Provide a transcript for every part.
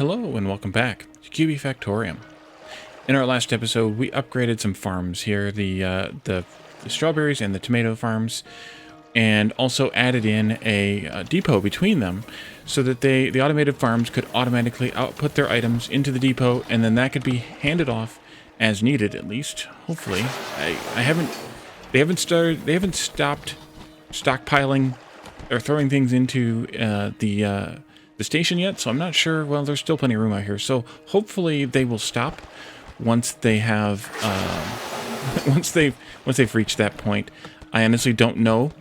Hello and welcome back to Kubifaktorium. In our last episode, we upgraded some farms here, the strawberries and the tomato farms, and also added in a depot between them so that the automated farms could automatically output their items into the depot, and then that could be handed off as needed, at least. Hopefully, they haven't stopped stockpiling or throwing things into the station yet, so I'm not sure. Well, there's still plenty of room out here, so hopefully they will stop once they have once they've reached that point. I honestly don't know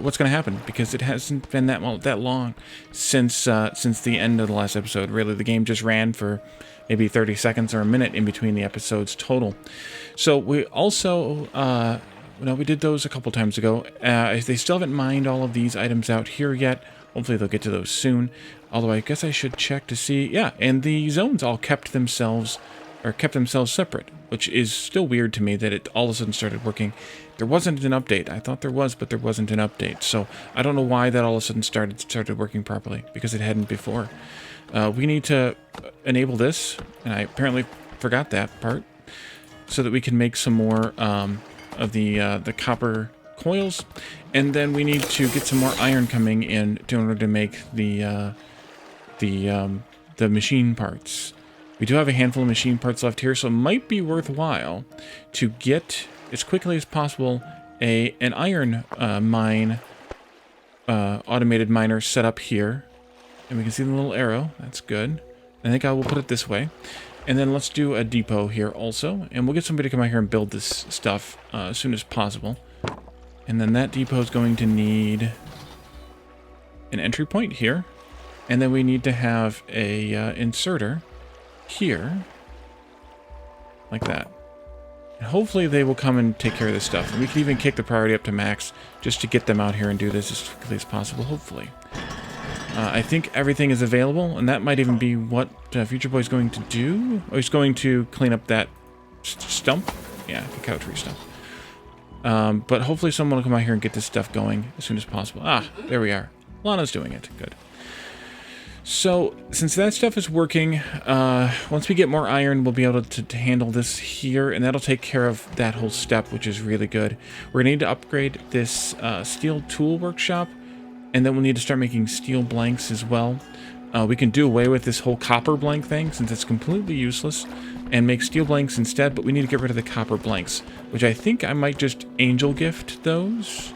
what's going to happen because it hasn't been that long since the end of the last episode. Really, the game just ran for maybe 30 seconds or a minute in between the episodes total. So we also we did those a couple times ago. They still haven't mined all of these items out here yet. Hopefully they'll get to those soon. Although I guess I should check to see. Yeah, and the zones all kept themselves separate, which is still weird to me that it all of a sudden started working. There wasn't an update. I thought there was, but there wasn't an update. So I don't know why that all of a sudden started working properly, because it hadn't before. We need to enable this, and I apparently forgot that part, so that we can make some more of the copper coils, and then we need to get some more iron coming in order to make the machine parts. We do have a handful of machine parts left here, so it might be worthwhile to get as quickly as possible an iron mine, automated miner set up here, and we can see the little arrow. That's good. I think I will put it this way. And then let's do a depot here also, and we'll get somebody to come out here and build this stuff as soon as possible. And then that depot is going to need an entry point here, and then we need to have a inserter here, like that. And hopefully they will come and take care of this stuff. And we can even kick the priority up to max just to get them out here and do this as quickly as possible, hopefully. I think everything is available, and that might even be what Future Boy's going to do. Oh, he's going to clean up that stump. Yeah, cacao tree stump. But hopefully someone will come out here and get this stuff going as soon as possible. Ah, there we are. Lana's doing it. Good. So, since that stuff is working, once we get more iron, we'll be able to handle this here, and that'll take care of that whole step, which is really good. We're going to need to upgrade this steel tool workshop, and then we'll need to start making steel blanks as well. We can do away with this whole copper blank thing, since it's completely useless, and make steel blanks instead, but we need to get rid of the copper blanks, which I think I might just angel gift those.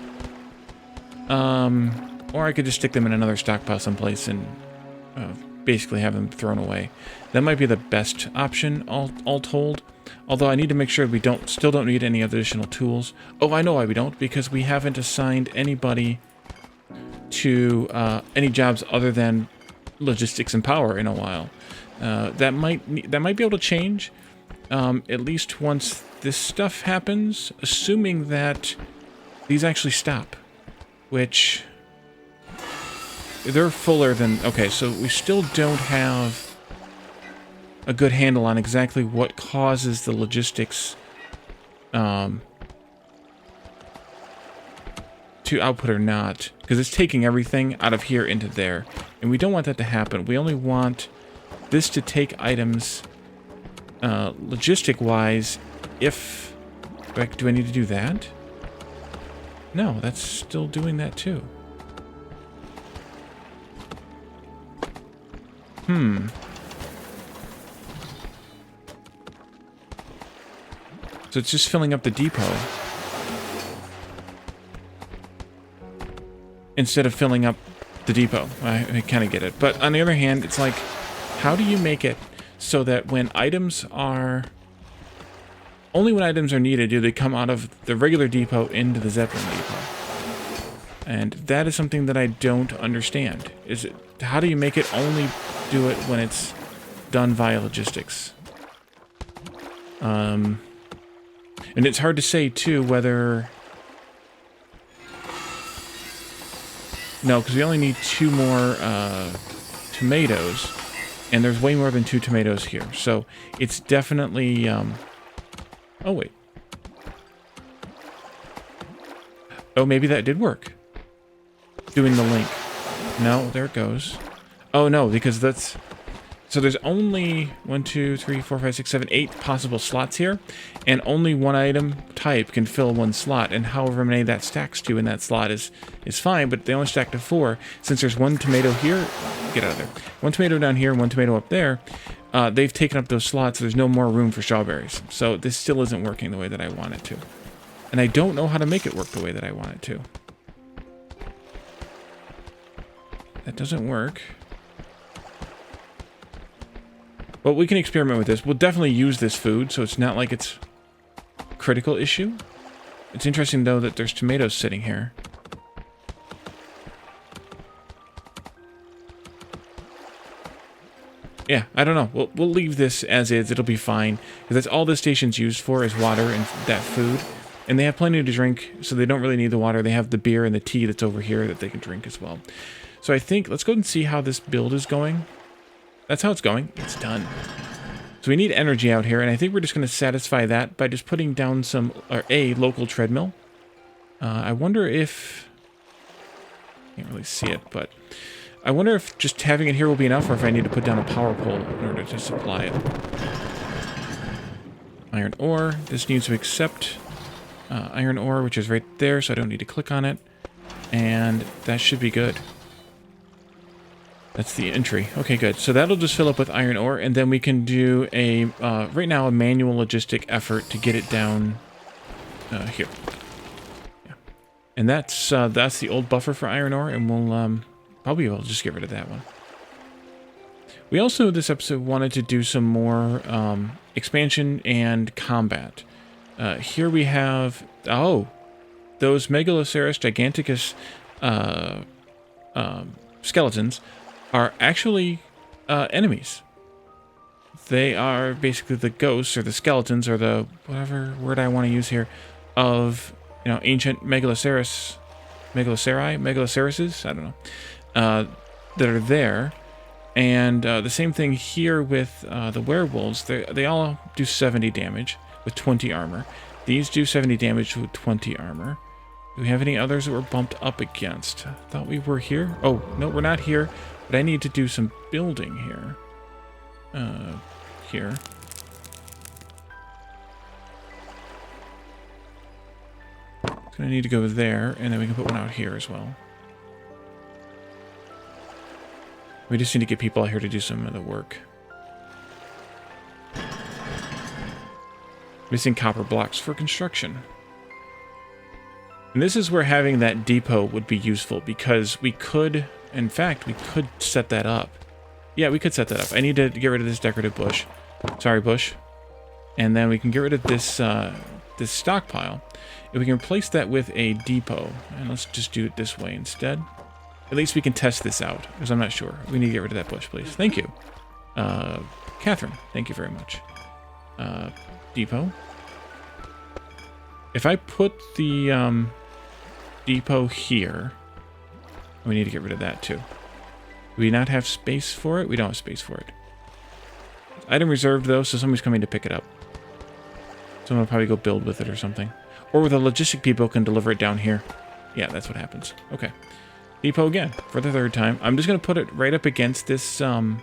Or I could just stick them in another stockpile someplace and basically have them thrown away. That might be the best option, all told. Although I need to make sure we still don't need any additional tools. Oh, I know why we don't, because we haven't assigned anybody to any jobs other than logistics and power in a while. That might be able to change, at least once this stuff happens, assuming that these actually stop, which they're fuller than... Okay, so we still don't have a good handle on exactly what causes the logistics to output or not, because it's taking everything out of here into there, and we don't want that to happen. We only want this to take items logistic-wise. If... Do I need to do that? No, that's still doing that too. So it's just filling up the depot instead of filling up the depot. I kind of get it. But on the other hand, it's like, how do you make it so that when items are... Only when items are needed do they come out of the regular depot into the Zeppelin depot. And that is something that I don't understand. How do you make it only do it when it's done via logistics? And it's hard to say, too, whether... No, because we only need 2 more tomatoes, and there's way more than 2 tomatoes here. So it's definitely... Oh, wait. Oh, maybe that did work. Doing the link. No, there it goes. Oh, no, because that's... So there's only 1, 2, 3, 4, 5, 6, 7, 8 possible slots here, and only one item type can fill one slot, and however many that stacks to in that slot is fine, but they only stack to 4. Since there's one tomato here, get out of there, one tomato down here, one tomato up there, they've taken up those slots, so there's no more room for strawberries. So this still isn't working the way that I want it to. And I don't know how to make it work the way that I want it to. That doesn't work. But we can experiment with this. We'll definitely use this food, so it's not like it's a critical issue. It's interesting, though, that there's tomatoes sitting here. Yeah, I don't know. We'll leave this as is. It'll be fine. Because that's all this station's used for is water and that food. And they have plenty to drink, so they don't really need the water. They have the beer and the tea that's over here that they can drink as well. So I think, let's go and see how this build is going. That's how it's going. It's done. So we need energy out here, and I think we're just going to satisfy that by just putting down some, or a local treadmill. I wonder if, can't really see it, but I wonder if just having it here will be enough, or if I need to put down a power pole in order to supply it. Iron ore. This needs to accept iron ore, which is right there, so I don't need to click on it. And that should be good. That's the entry. Okay, good. So that'll just fill up with iron ore, and then we can do a, right now, a manual logistic effort to get it down here. Yeah. And that's the old buffer for iron ore, and we'll probably will just get rid of that one. We also, this episode, wanted to do some more expansion and combat. Here we have, oh, those Megaloceros giganticus skeletons are actually enemies. They are basically the ghosts or the skeletons or the whatever word I want to use here of, you know, ancient Megalocerises, I don't know, that are there. And the same thing here with the werewolves. They all do 70 damage with 20 armor. These do 70 damage with 20 armor. Do we have any others that we're bumped up against? I thought we were here. Oh, no, we're not here. But I need to do some building here. Here. It's going to need to go there, and then we can put one out here as well. We just need to get people out here to do some of the work. Missing copper blocks for construction. And this is where having that depot would be useful, because we could, in fact, we could set that up. Yeah, we could set that up. I need to get rid of this decorative bush. Sorry, bush. And then we can get rid of this this stockpile. If we can replace that with a depot, and let's just do it this way instead. At least we can test this out, because I'm not sure. We need to get rid of that bush, please. Thank you. Catherine, thank you very much. Depot. If I put the depot here, we need to get rid of that too. Do we not have space for it? We don't have space for it. Item reserved though, so somebody's coming to pick it up. Someone will probably go build with it or something. Or with a logistic people can deliver it down here. Yeah, that's what happens. Okay. Depot again, for the third time. I'm just going to put it right up against this the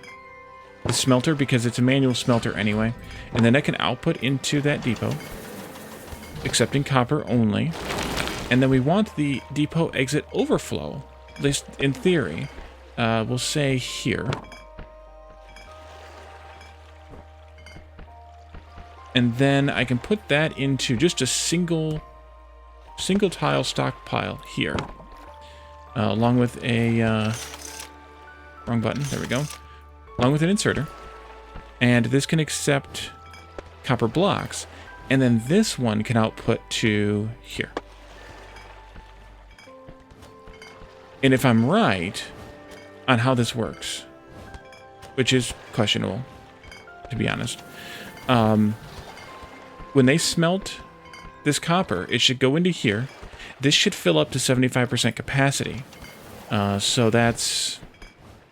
smelter, because it's a manual smelter anyway. And then I can output into that depot, accepting copper only. And then we want the Depot Exit Overflow, at least in theory. We'll say here. And then I can put that into just a single tile stockpile here. Along with a... wrong button, there we go. Along with an inserter. And this can accept copper blocks. And then this one can output to here. And if I'm right on how this works, which is questionable, to be honest, when they smelt this copper, it should go into here. This should fill up to 75% capacity. So that's,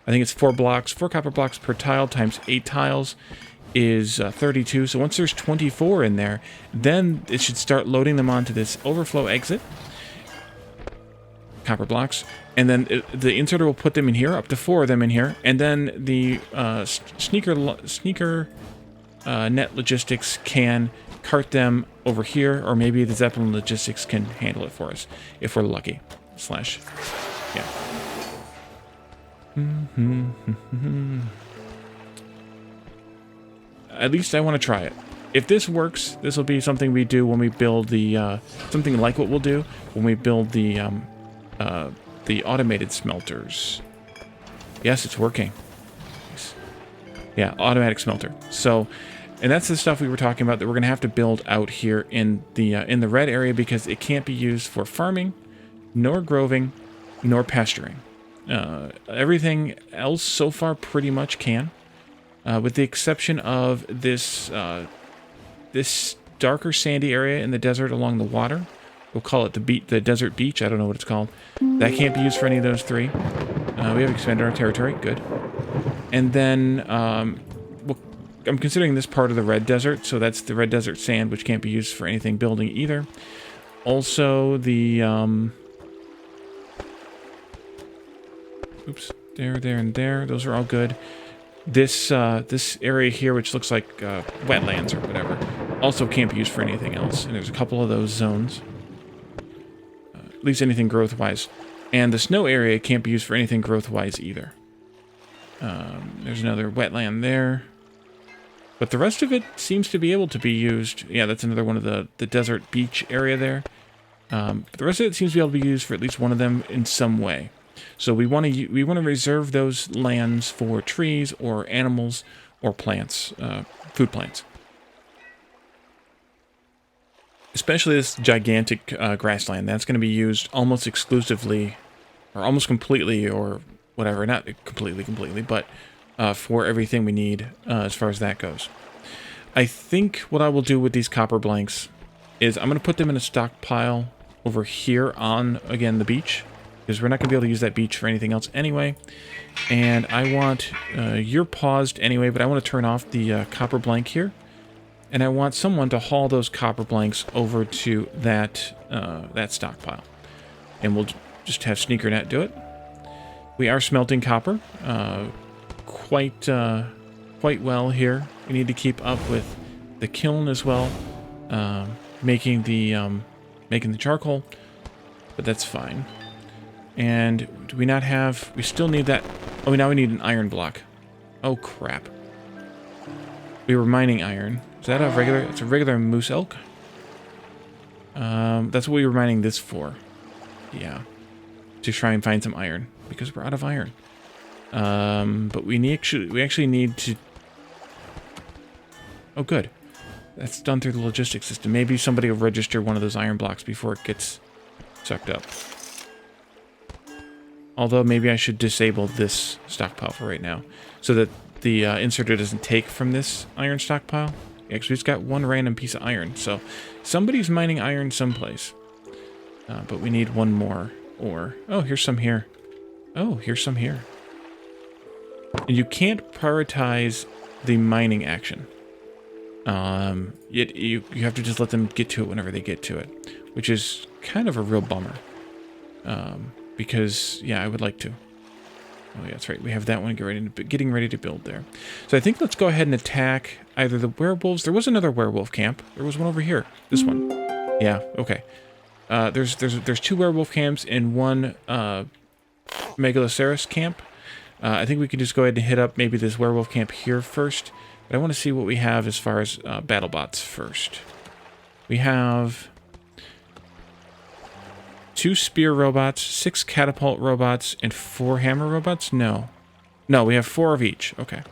I think it's 4 copper blocks per tile times 8 tiles is 32. So once there's 24 in there, then it should start loading them onto this overflow exit. copper blocks, and then the inserter will put them in here, up to 4 of them in here, and then the sneaker net logistics can cart them over here, or maybe the Zeppelin logistics can handle it for us if we're lucky. Slash, yeah. At least I want to try it. If this works, this will be something we do when we build the something like what we'll do when we build the automated smelters. Yes, it's working. Nice. Yeah, automatic smelter. So, and that's the stuff we were talking about that we're going to have to build out here in the red area, because it can't be used for farming, nor groving, nor pasturing. Everything else so far pretty much can, with the exception of this this darker sandy area in the desert along the water. We'll call it the desert beach. I don't know what it's called. That can't be used for any of those 3. We have expanded our territory. Good. And then I'm considering this part of the red desert, so that's the red desert sand, which can't be used for anything building either. Also, the oops, there, and there. Those are all good. This this area here, which looks like wetlands or whatever, also can't be used for anything else. And there's a couple of those zones. At least anything growth-wise. And the snow area can't be used for anything growth-wise either. There's another wetland there. But the rest of it seems to be able to be used. Yeah, that's another one of the desert beach area there. But the rest of it seems to be able to be used for at least one of them in some way. So we want to reserve those lands for trees or animals or plants, food plants. Especially this gigantic grassland. That's going to be used almost exclusively, or almost completely, or whatever. Not completely, but for everything we need as far as that goes. I think what I will do with these copper blanks is I'm going to put them in a stockpile over here on, again, the beach. Because we're not going to be able to use that beach for anything else anyway. And I want, you're paused anyway, but I want to turn off the copper blank here. And I want someone to haul those copper blanks over to that that stockpile. And we'll just have SneakerNet do it. We are smelting copper quite well here. We need to keep up with the kiln as well, making the charcoal, but that's fine. And do we not have... We still need that... Oh, now we need an iron block. Oh, crap. We were mining iron. Is that a regular... It's a regular moose elk? That's what we were mining this for. Yeah. To try and find some iron. Because we're out of iron. But we actually need to... Oh, good. That's done through the logistics system. Maybe somebody will register one of those iron blocks before it gets sucked up. Although maybe I should disable this stockpile for right now, so that the inserter doesn't take from this iron stockpile. Actually, it's got one random piece of iron, so somebody's mining iron someplace. But we need one more ore. Oh, here's some here. Oh, here's some here. And you can't prioritize the mining action. You have to just let them get to it whenever they get to it, which is kind of a real bummer. Because, yeah, I would like to. Oh, yeah, that's right. We have that one getting ready to build there. So I think let's go ahead and attack either the werewolves. There was another werewolf camp. There was one over here. This one. Yeah, okay. There's 2 werewolf camps and 1 Megaloceros camp. I think we can just go ahead and hit up maybe this werewolf camp here first. But I want to see what we have as far as battle bots first. We have 2 spear robots, 6 catapult robots, and 4 hammer robots? No. No, we have 4 of each. Okay.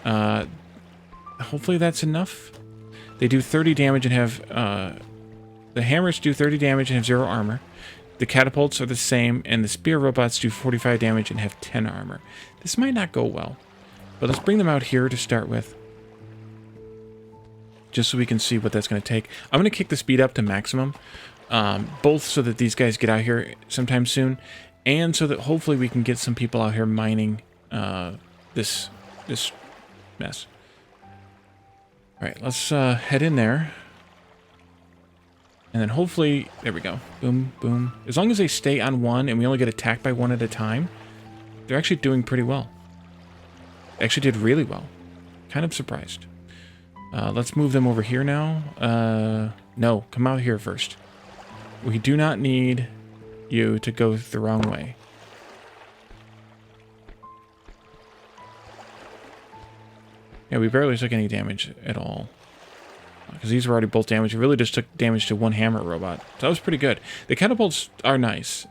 Hopefully that's enough. They do 30 damage and have... the hammers do 30 damage and have 0 armor. The catapults are the same, and the spear robots do 45 damage and have 10 armor. This might not go well. But let's bring them out here to start with. Just so we can see what that's going to take. I'm going to kick the speed up to maximum. Both so that these guys get out here sometime soon, and so that hopefully we can get some people out here mining this mess. All right, let's head in there And then hopefully, there we go. Boom, boom. As long as they stay on one and we only get attacked by one at a time, they're actually doing pretty well. They actually did really well. Kind of surprised. Let's move them over here now. No, come out here first. We do not need you to go the wrong way. Yeah, we barely took any damage at all. Because these were already both damaged. We really just took damage to one hammer robot. So that was pretty good. The catapults are nice.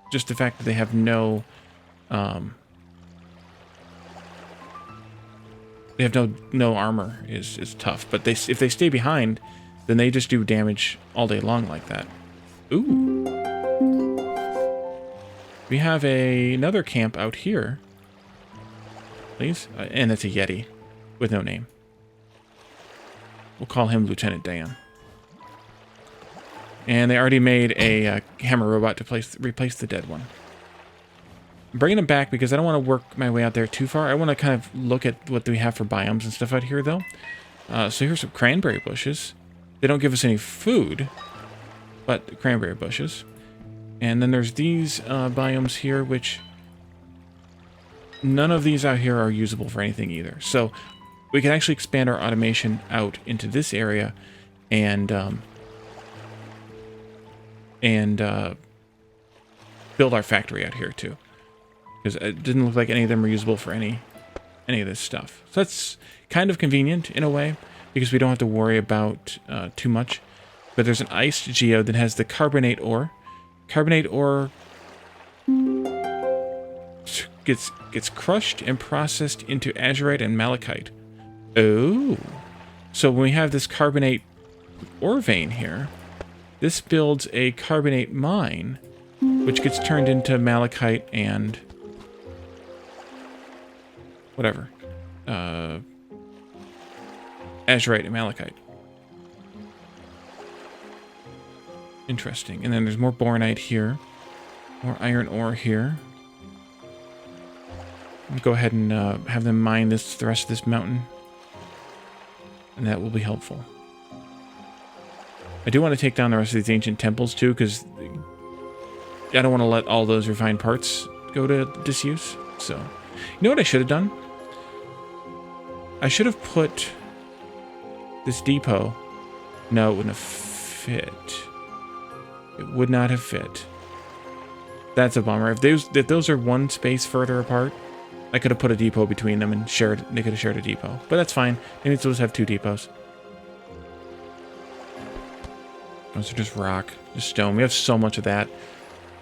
Just the fact that they have no... they have no armor is tough. But if they stay behind, then they just do damage all day long like that. Ooh. We have another camp out here. Please. And it's a Yeti with no name. We'll call him Lieutenant Dan. And they already made a hammer robot to replace the dead one. I'm bringing them back because I don't want to work my way out there too far. I want to kind of look at what we have for biomes and stuff out here, though. So here's some cranberry bushes. They don't give us any food, but cranberry bushes. And then there's these biomes here, which none of these out here are usable for anything either. So we can actually expand our automation out into this area and build our factory out here too. Because it didn't look like any of them were usable for any of this stuff. So that's kind of convenient in a way, because we don't have to worry about too much. But there's an iced geode that has the carbonate ore. Carbonate ore gets crushed and processed into azurite and malachite. Oh, so when we have this carbonate ore vein here, this builds a carbonate mine, which gets turned into malachite and whatever, azurite and malachite. Interesting. And then there's more boronite here, more iron ore here. I'll go ahead and have them mine the rest of this mountain. And that will be helpful. I do want to take down the rest of these ancient temples too, because I don't want to let all those refined parts go to disuse. So, you know what I should have done? I should have put this depot. No, it wouldn't have fit. It would not have fit. That's a bummer. If those are one space further apart, I could have put a depot between them and they could have shared a depot. But that's fine. They need to just have two depots. Those are just rock, just stone. We have so much of that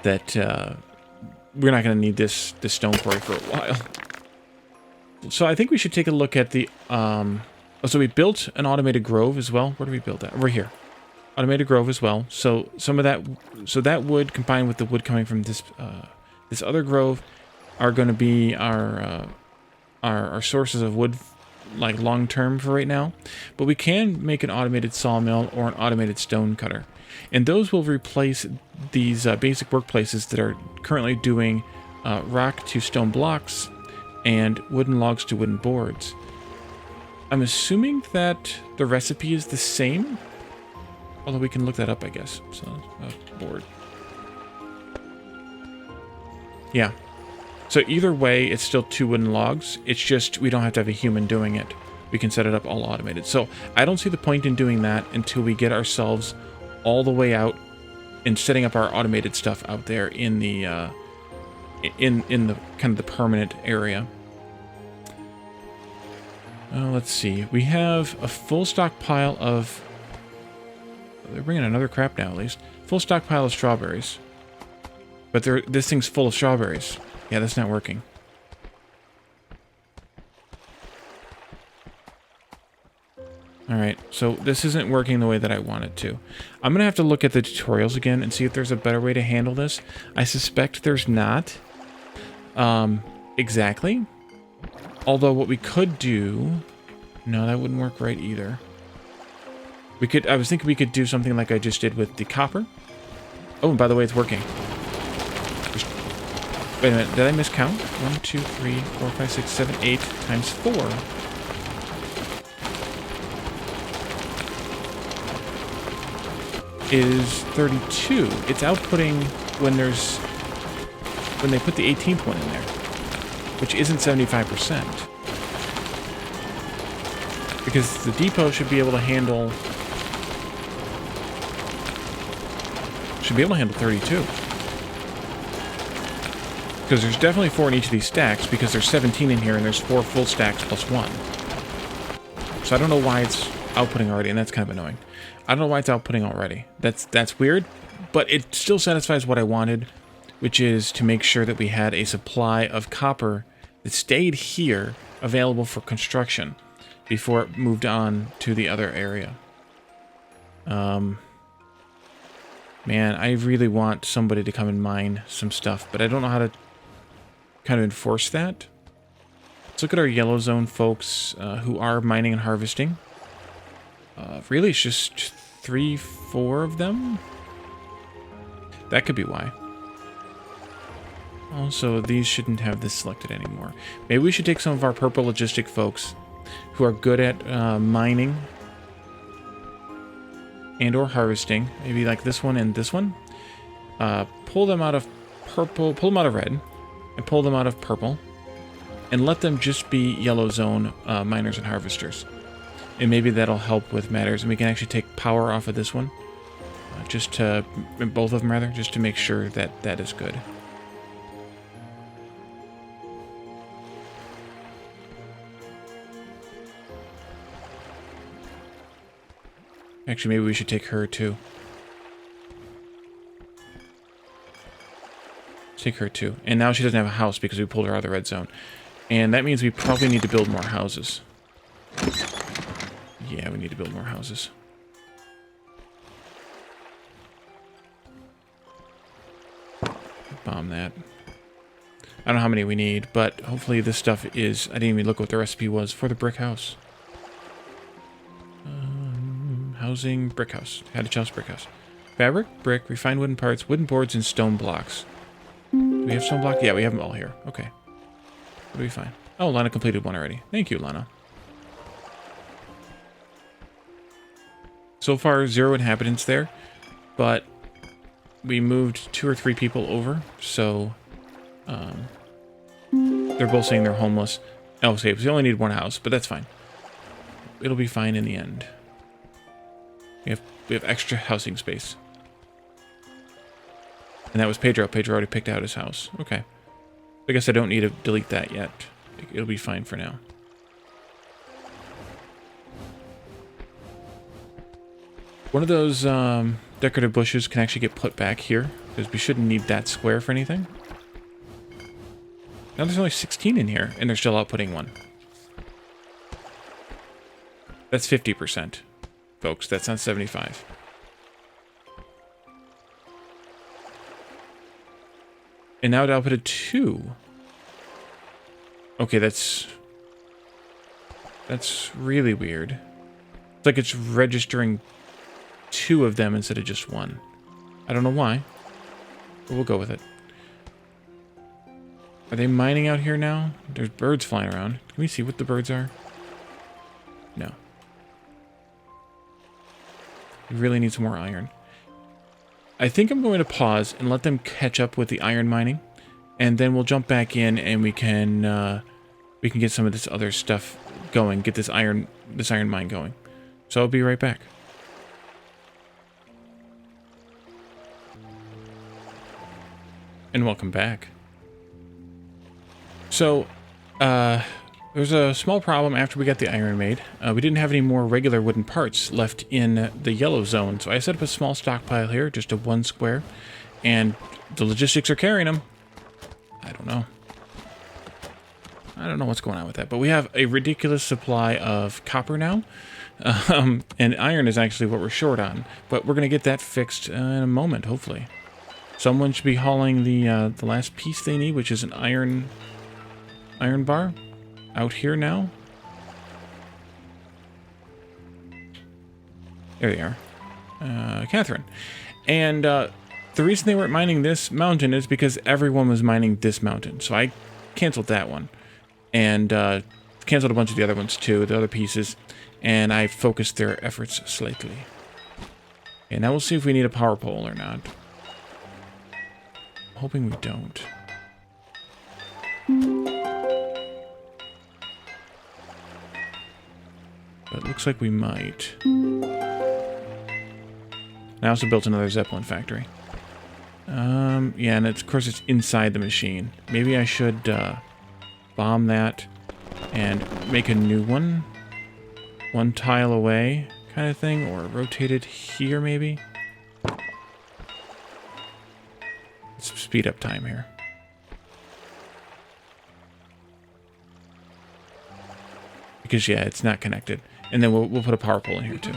we're not going to need this stone quarry for a while. So I think we should take a look at the... so we built an automated grove as well. Where do we build that? Over here. Automated grove as well. So some of that... So that wood combined with the wood coming from this other grove are going to be our sources of wood, like long term for right now. But we can make an automated sawmill or an automated stone cutter, and those will replace these basic workplaces that are currently doing rock to stone blocks and wooden logs to wooden boards. I'm assuming that the recipe is the same, although we can look that up, I guess. So board. Yeah. So either way, it's still two wooden logs. It's just we don't have to have a human doing it. We can set it up all automated. So I don't see the point in doing that until we get ourselves all the way out and setting up our automated stuff out there in the in the kind of the permanent area. Let's see. We have a full stockpile of... They're bringing another crap now, at least. Full stockpile of strawberries. But this thing's full of strawberries. Yeah, that's not working. Alright, so this isn't working the way that I want it to. I'm going to have to look at the tutorials again and see if there's a better way to handle this. I suspect there's not. Exactly. Although what we could do... No, that wouldn't work right either. I was thinking we could do something like I just did with the copper. Oh, and by the way, it's working. Wait a minute, did I miscount? 1, 2, 3, 4, 5, 6, 7, 8 times 4. is 32. It's outputting when they put the 18th one in there, which isn't 75%. Because the depot should be able to handle 32. Because there's definitely 4 in each of these stacks, because there's 17 in here and there's 4 full stacks plus 1. So I don't know why it's outputting already, and that's kind of annoying. I don't know why it's outputting already. That's weird, but it still satisfies what I wanted, which is to make sure that we had a supply of copper that stayed here available for construction before it moved on to the other area. Man, I really want somebody to come and mine some stuff, but I don't know how to kind of enforce that. Let's look at our yellow zone folks who are mining and harvesting. Really, it's just 3, 4 of them? That could be why. Also, these shouldn't have this selected anymore. Maybe we should take some of our purple logistic folks who are good at mining and or harvesting. Maybe like this one and this one. Pull them out of purple, pull them out of red, and pull them out of purple. And let them just be yellow zone miners and harvesters. And maybe that'll help with matters. And we can actually take power off of this one. Just to, both of them rather, just to make sure that that is good. Actually, maybe we should take her too. Take her too. And now she doesn't have a house because we pulled her out of the red zone. And that means we probably need to build more houses. Yeah, we need to build more houses. Bomb that. I don't know how many we need, but hopefully this stuff is... I didn't even look what the recipe was for the brick house. Housing, brick house. Cottage house, brick house. Fabric, brick, refined wooden parts, wooden boards, and stone blocks. Do we have stone blocks? Yeah, we have them all here. Okay. It'll be fine. Oh, Lana completed one already. Thank you, Lana. So far, 0 inhabitants there, but we moved 2 or 3 people over, so they're both saying they're homeless. Oh, okay, we only need 1 house, but that's fine. It'll be fine in the end. We have extra housing space. And that was Pedro. Pedro already picked out his house. Okay. I guess I don't need to delete that yet. It'll be fine for now. One of those decorative bushes can actually get put back here, because we shouldn't need that square for anything. Now there's only 16 in here, and they're still outputting 1. That's 50%, folks. That's not 75. And now it outputted 2. Okay, that's really weird. It's like it's registering 2 of them instead of just 1. I don't know why, but we'll go with it. Are they mining out here now? There's birds flying around. Can we see what the birds are? No. We really need some more iron. I think I'm going to pause and let them catch up with the iron mining, and then we'll jump back in and we can get some of this other stuff going, get this iron mine going. So I'll be right back. And welcome back. So, there's a small problem after we got the iron made. We didn't have any more regular wooden parts left in the yellow zone, so I set up a small stockpile here, just a 1 square, and the logistics are carrying them. I don't know. I don't know what's going on with that, but we have a ridiculous supply of copper now, and iron is actually what we're short on, but we're going to get that fixed in a moment, hopefully. Someone should be hauling the last piece they need, which is an iron bar, out here now. There they are. Catherine. And the reason they weren't mining this mountain is because everyone was mining this mountain. So I canceled that one. And canceled a bunch of the other ones too, the other pieces. And I focused their efforts slightly. Okay, now we'll see if we need a power pole or not. I'm hoping we don't. But it looks like we might. I also built another Zeppelin factory. Yeah, and of course it's inside the machine. Maybe I should bomb that and make a new one. One tile away kind of thing, or rotate it here maybe. Let's speed up time here. Because yeah, it's not connected. And then we'll put a power pole in here too.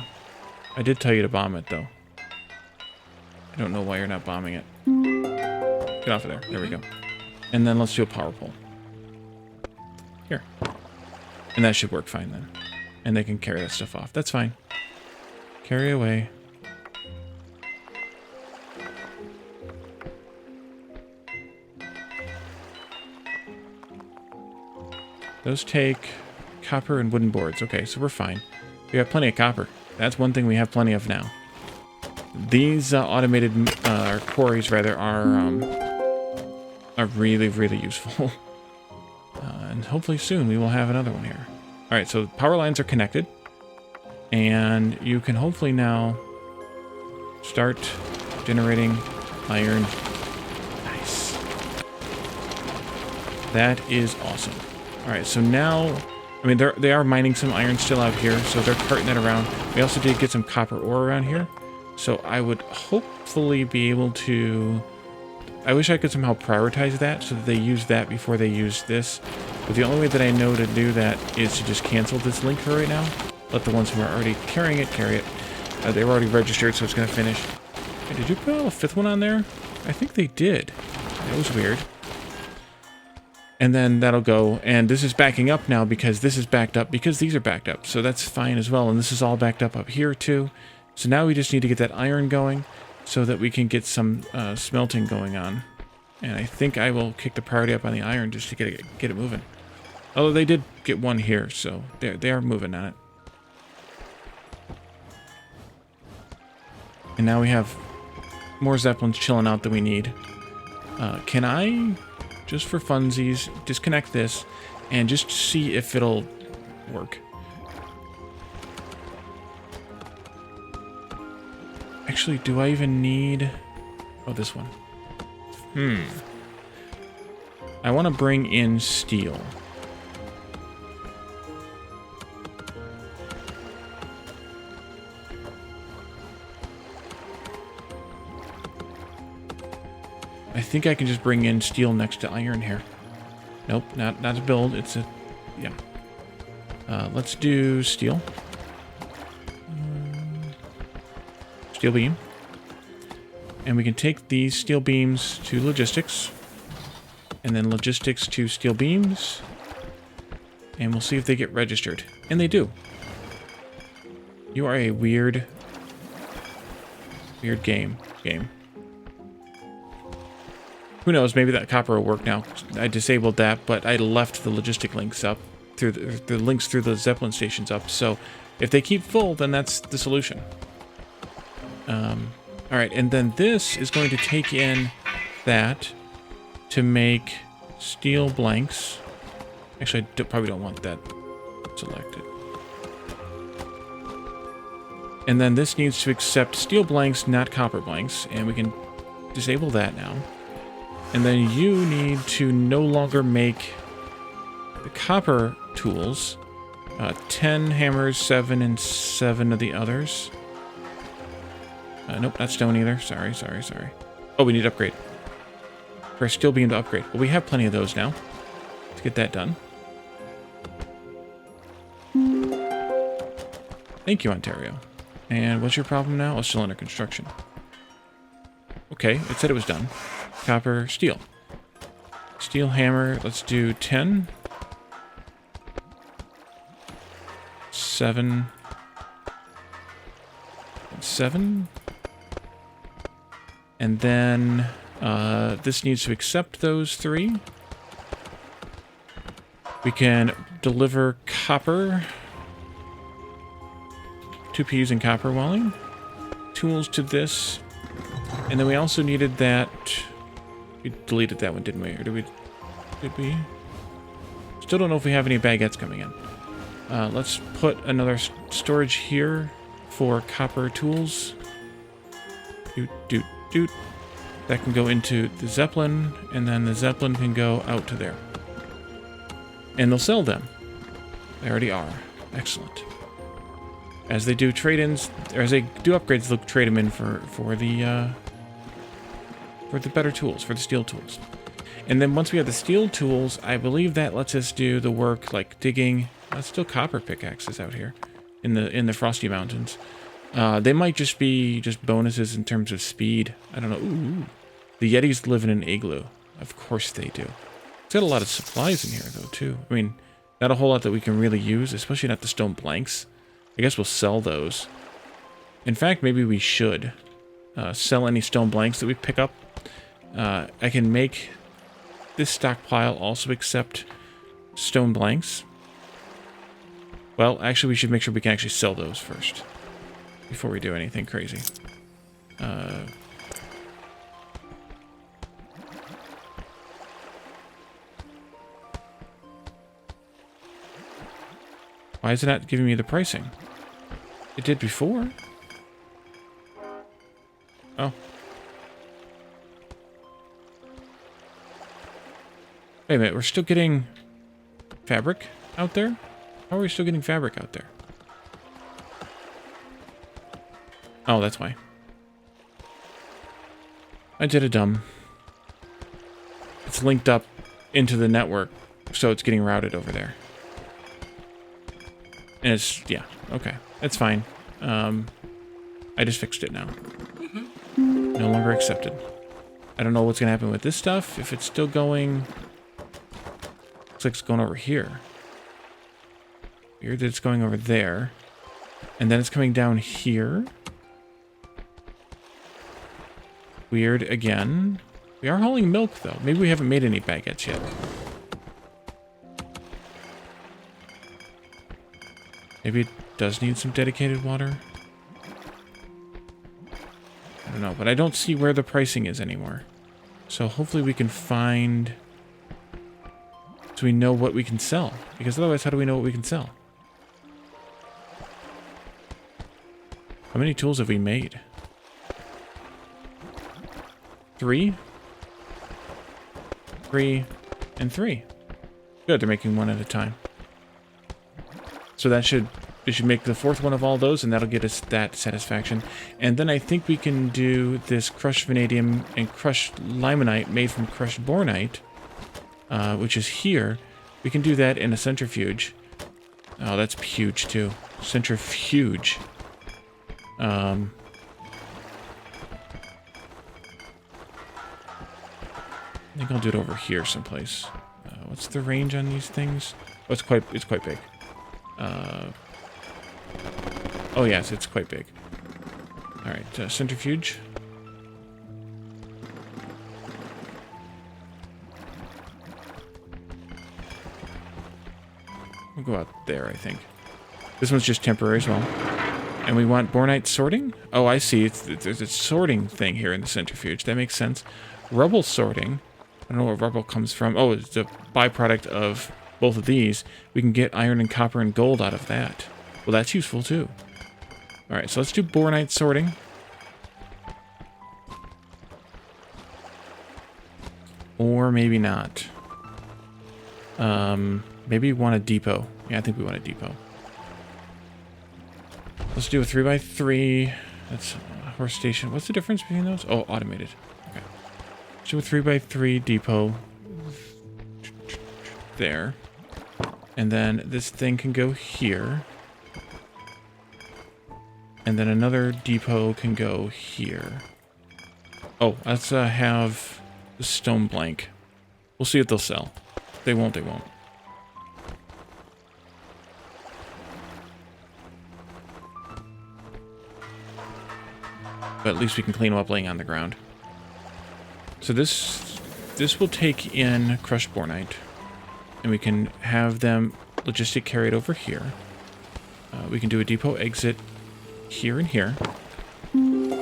I did tell you to bomb it though. I don't know why you're not bombing it. Get off of there. There we go. And then let's do a power pole. Here. And that should work fine then. And they can carry that stuff off. That's fine. Carry away. Those take copper and wooden boards. Okay, so we're fine. We have plenty of copper. That's one thing we have plenty of now. These automated quarries, rather, are really, really useful. And hopefully soon we will have another one here. All right, so power lines are connected. And you can hopefully now start generating iron. Nice. That is awesome. All right, so now, I mean, they are mining some iron still out here, so they're carting that around. We also did get some copper ore around here. So I would hopefully be able to... I wish I could somehow prioritize that so that they use that before they use this. But the only way that I know to do that is to just cancel this link for right now. Let the ones who are already carrying it, carry it. They were already registered, so it's going to finish. Hey, did you put a fifth one on there? I think they did. That was weird. And then that'll go. And this is backing up now because this is backed up because these are backed up. So that's fine as well. And this is all backed up here too. So now we just need to get that iron going so that we can get some smelting going on. And I think I will kick the priority up on the iron just to get it moving. Although they did get one here, so they are moving on it. And now we have more Zeppelins chilling out than we need. Can I, just for funsies, disconnect this and just see if it'll work? Actually, do I even need... Oh, this one. I want to bring in steel. I think I can just bring in steel next to iron here. Nope, not to build. It's a... Yeah. Let's do steel. Steel beam. And we can take these steel beams to logistics. And then logistics to steel beams. And we'll see if they get registered. And they do. You are a weird game. Who knows, maybe that copper will work now. I disabled that, but I left the logistic links up. Through the links through the Zeppelin stations up. So if they keep full, then that's the solution. Alright, and then this is going to take in that to make steel blanks. Actually, I probably don't want that selected. And then this needs to accept steel blanks, not copper blanks, and we can disable that now. And then you need to no longer make the copper tools. 10 hammers, 7 and 7 of the others. Nope, not stone either. Sorry. Oh, we need to upgrade. For a steel beam to upgrade. Well, we have plenty of those now. Let's get that done. Thank you, Ontario. And what's your problem now? Oh, still under construction. Okay, it said it was done. Copper, steel. Steel hammer, let's do 10. 7. 7. And then this needs to accept those 3. We can deliver copper. 2 Ps in copper welding. tools to this. And then we also needed that... We deleted that one, didn't we? Or did we... Did we? Still don't know if we have any baguettes coming in. Let's put another storage here for copper tools. Doot, doot, doot. That can go into the Zeppelin, and then the Zeppelin can go out to there. And they'll sell them. They already are. Excellent. As they do trade-ins, or as they do upgrades, they'll trade them in for the better tools, for the steel tools. And then once we have the steel tools, I believe that lets us do the work like digging. Still copper pickaxes out here in the Frosty Mountains. They might just be bonuses in terms of speed. I don't know. Ooh. The Yetis live in an igloo. Of course they do. It's got a lot of supplies in here though too. I mean, not a whole lot that we can really use, especially not the stone blanks. I guess we'll sell those. In fact, maybe we should sell any stone blanks that we pick up. I can make this stockpile also accept stone blanks. Well, actually, we should make sure we can actually sell those first before we do anything crazy. Why is it not giving me the pricing? It did before. Oh. Wait a minute, we're still getting fabric out there? How are we still getting fabric out there? Oh, that's why. I did a dumb. It's linked up into the network, so it's getting routed over there. And it's, yeah, okay. That's fine. I just fixed it now. No longer accepted. I don't know what's going to happen with this stuff. If it's still going... Looks like it's going over here. Weird that it's going over there. And then it's coming down here. Weird again. We are hauling milk, though. Maybe we haven't made any baguettes yet. Maybe it does need some dedicated water. I don't know, but I don't see where the pricing is anymore. So hopefully we can find... So we know what we can sell. Because otherwise, how do we know what we can sell? How many tools have we made? 3? 3 and 3. Good, they're making one at a time. So they should make the fourth one of all those, and that'll get us that satisfaction. And then I think we can do this crushed vanadium and crushed limonite made from crushed bornite, which is here. We can do that in a centrifuge. Oh, that's huge too. Centrifuge. I think I'll do it over here someplace. What's the range on these things? Oh, it's quite big. Oh yes, it's quite big. Alright, centrifuge. We'll go out there, I think. This one's just temporary as well. And we want bornite sorting? Oh, I see. There's a sorting thing here in the centrifuge. That makes sense. Rubble sorting. I don't know where rubble comes from. Oh, it's a byproduct of both of these. We can get iron and copper and gold out of that. Well, that's useful too. Alright, so let's do bornite sorting. Or maybe not. Maybe we want a depot. Yeah, I think we want a depot. Let's do a 3x3. That's a horse station. What's the difference between those? Oh, automated. Okay. Let's do a 3x3 depot. There. And then this thing can go here. And then another depot can go here. Oh, let's have the stone blank. We'll see if they'll sell. If they won't, they won't. But at least we can clean them up laying on the ground. So this will take in crushed bornite. And we can have them logistic carried over here. We can do a depot exit here and here. And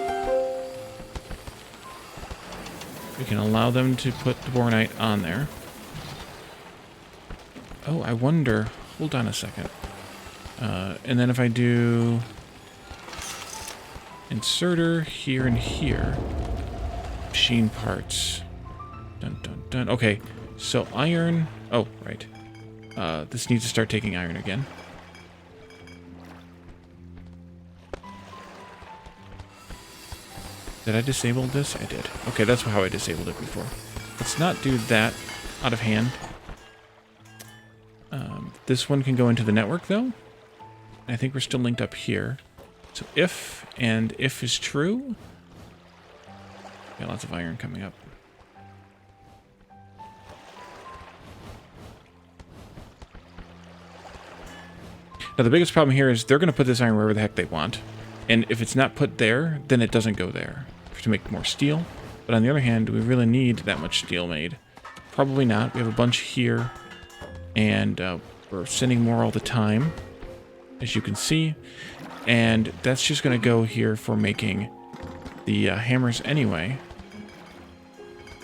We can allow them to put the bornite on there. Oh, I wonder... Hold on a second. And then if I do... Inserter here and here. Machine parts. Dun, dun, dun. Okay, so iron... Oh, right. This needs to start taking iron again. Did I disable this? I did. Okay, that's how I disabled it before. Let's not do that out of hand. This one can go into the network, though. I think we're still linked up here. So if, and if is true... Got lots of iron coming up. Now, the biggest problem here is they're going to put this iron wherever the heck they want. And if it's not put there, then it doesn't go there to make more steel. But on the other hand, do we really need that much steel made? Probably not. We have a bunch here. And we're sending more all the time, as you can see. And that's just going to go here for making the hammers anyway.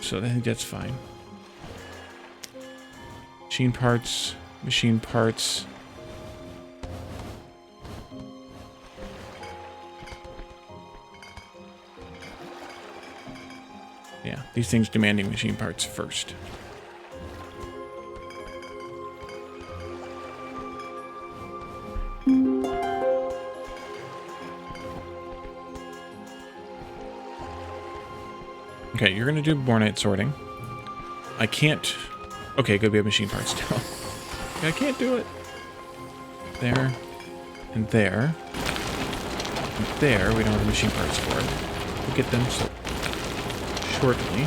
So I think that's fine. Machine parts, machine parts. Yeah, these things demanding machine parts first. Okay, you're gonna do bornite sorting. I can't... Okay, good, we have machine parts now. I can't do it. There. And there. And there, we don't have machine parts for it. We'll get them so shortly.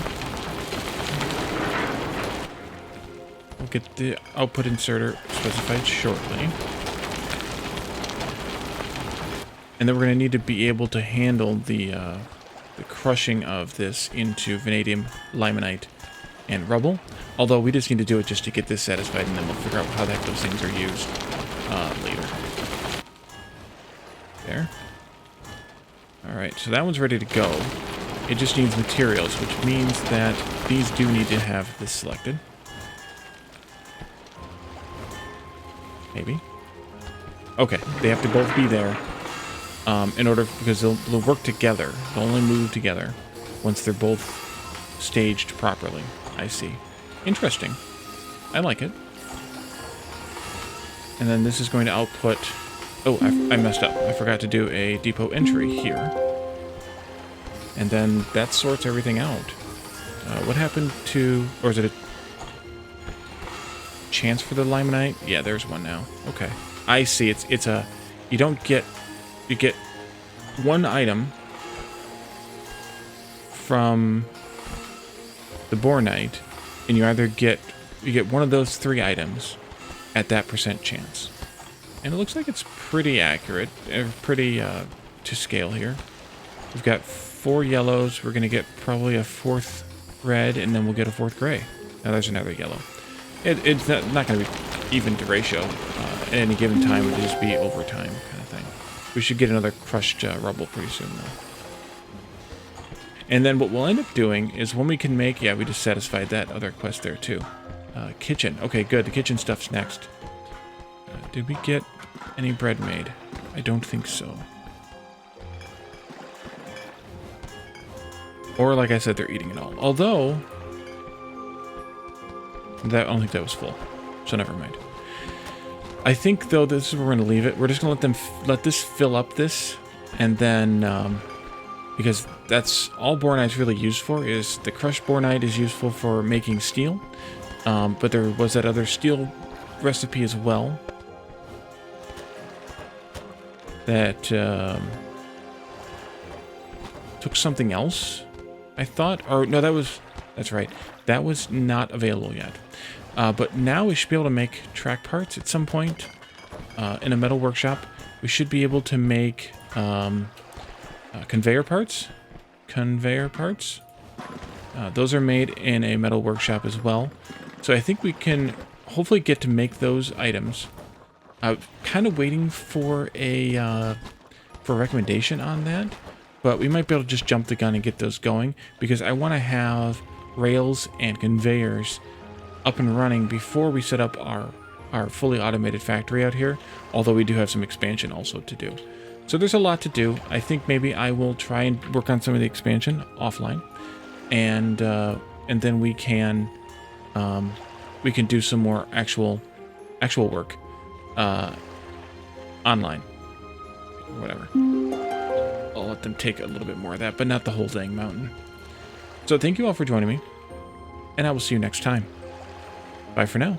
We'll get the output inserter specified shortly. And then we're going to need to be able to handle the crushing of this into vanadium, limonite, and rubble. Although we just need to do it just to get this satisfied, and then we'll figure out how the heck those things are used later. There. Alright, so that one's ready to go. It just needs materials, which means that these do need to have this selected. Maybe. Okay, they have to both be there in order, because they'll work together. They'll only move together once they're both staged properly. I see. Interesting. I like it. And then this is going to output... Oh, I messed up. I forgot to do a depot entry here. And then that sorts everything out. What happened to... Or is it a chance for the limonite? Yeah, there's one now. Okay. I see. It's a... You don't get... You get one item from the bornite, and you either get... You get one of those three items at that % chance. And it looks like it's pretty accurate. Pretty to scale here. We've got 4 yellows. We're going to get probably a 4th red, and then we'll get a 4th gray. Now there's another yellow. It's not going to be even to ratio. At any given time, it would just be over time kind of thing. We should get another crushed rubble pretty soon, though. And then what we'll end up doing is when we can make... Yeah, we just satisfied that other quest there, too. Kitchen. Okay, good. The kitchen stuff's next. Did we get any bread made? I don't think so. Or, like I said, they're eating it all. Although... I don't think that was full. So never mind. I think, though, this is where we're going to leave it. We're just going to let this fill up this. And then... because that's all bornite's really used for, is the crushed bornite is useful for making steel. But there was that other steel recipe as well. That took something else, I thought. Or, no, that's right. That was not available yet. But now we should be able to make track parts at some point in a metal workshop. We should be able to make conveyor parts. Those are made in a metal workshop as well. So I think we can hopefully get to make those items. Kind of waiting for a recommendation on that, but we might be able to just jump the gun and get those going, because I want to have rails and conveyors up and running before we set up our fully automated factory out here, although we do have some expansion also to do. So there's a lot to do. I think maybe I will try and work on some of the expansion offline, and then we can do some more actual work online. Whatever. I'll let them take a little bit more of that, but not the whole dang mountain. So thank you all for joining me, and I will see you next time. Bye for now.